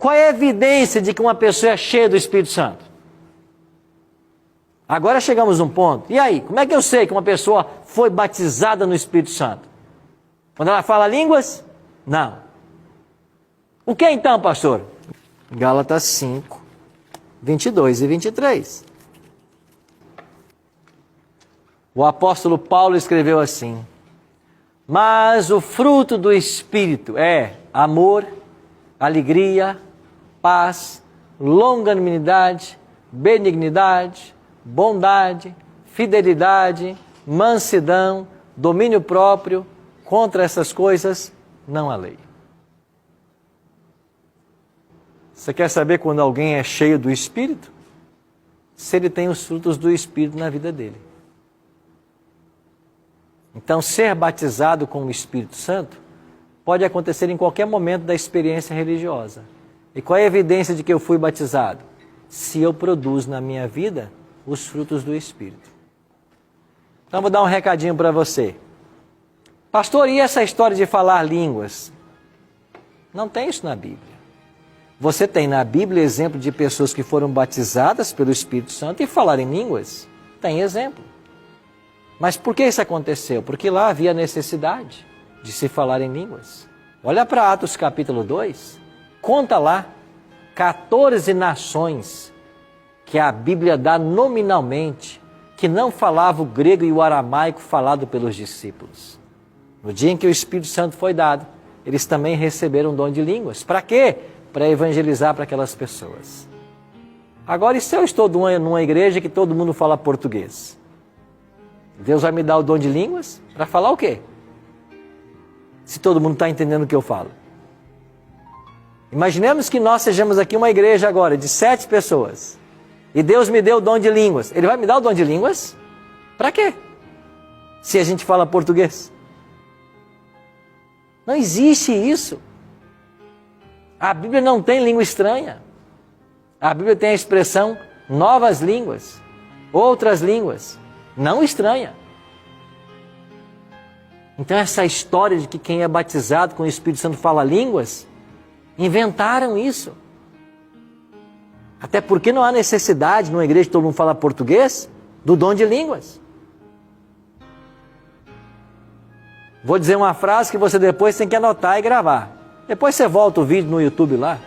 Qual é a evidência de que uma pessoa é cheia do Espírito Santo? Agora chegamos num ponto. E aí, como é que eu sei que uma pessoa foi batizada no Espírito Santo? Quando ela fala línguas? Não. O que então, pastor? Gálatas 5, 22 e 23. O apóstolo Paulo escreveu assim: mas o fruto do Espírito é amor, alegria, paz, longanimidade, benignidade, bondade, fidelidade, mansidão, domínio próprio. Contra essas coisas não há lei. Você quer saber quando alguém é cheio do Espírito? Se ele tem os frutos do Espírito na vida dele. Então, ser batizado com o Espírito Santo pode acontecer em qualquer momento da experiência religiosa. E qual é a evidência de que eu fui batizado? Se eu produzo na minha vida os frutos do Espírito. Então, vou dar um recadinho para você. Pastor, e essa história de falar línguas? Não tem isso na Bíblia. Você tem na Bíblia exemplo de pessoas que foram batizadas pelo Espírito Santo e falaram em línguas? Tem exemplo. Mas por que isso aconteceu? Porque lá havia necessidade de se falar em línguas. Olha para Atos capítulo 2. Conta lá 14 nações que a Bíblia dá nominalmente, que não falavam o grego e o aramaico falado pelos discípulos. No dia em que o Espírito Santo foi dado, eles também receberam o dom de línguas. Para quê? Para evangelizar para aquelas pessoas. Agora, e se eu estou numa igreja que todo mundo fala português? Deus vai me dar o dom de línguas para falar o quê? Se todo mundo está entendendo o que eu falo. Imaginemos que nós sejamos aqui uma igreja agora de 7 pessoas. E Deus me deu o dom de línguas. Ele vai me dar o dom de línguas? Para quê? Se a gente fala português. Não existe isso. A Bíblia não tem língua estranha. A Bíblia tem a expressão novas línguas, outras línguas, não estranha. Então essa história de que quem é batizado com o Espírito Santo fala línguas, inventaram isso. Até porque não há necessidade, numa igreja que todo mundo fala português, do dom de línguas. Vou dizer uma frase que você depois tem que anotar e gravar. Depois você volta o vídeo no YouTube lá.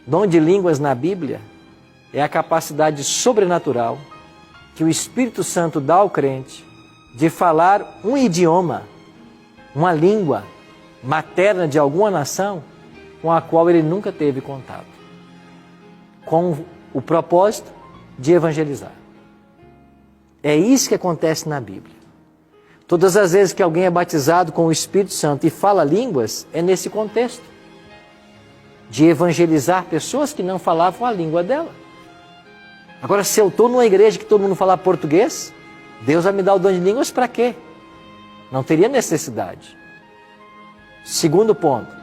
Dom de línguas na Bíblia é a capacidade sobrenatural que o Espírito Santo dá ao crente de falar um idioma, uma língua materna de alguma nação com a qual ele nunca teve contato, com o propósito de evangelizar. É isso que acontece na Bíblia. Todas as vezes que alguém é batizado com o Espírito Santo e fala línguas, é nesse contexto de evangelizar pessoas que não falavam a língua dela. Agora, se eu estou numa igreja que todo mundo fala português, Deus vai me dar o dom de línguas para quê? Não teria necessidade. Segundo ponto,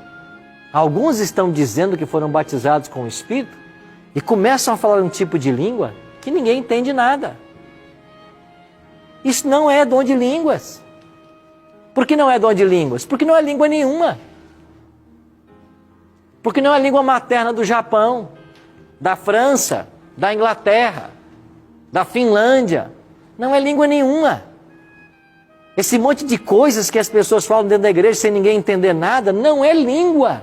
alguns estão dizendo que foram batizados com o Espírito e começam a falar um tipo de língua que ninguém entende nada. Isso não é dom de línguas. Por que não é dom de línguas? Porque não é língua nenhuma. Porque não é a língua materna do Japão, da França, da Inglaterra, da Finlândia. Não é língua nenhuma. Esse monte de coisas que as pessoas falam dentro da igreja sem ninguém entender nada, não é língua.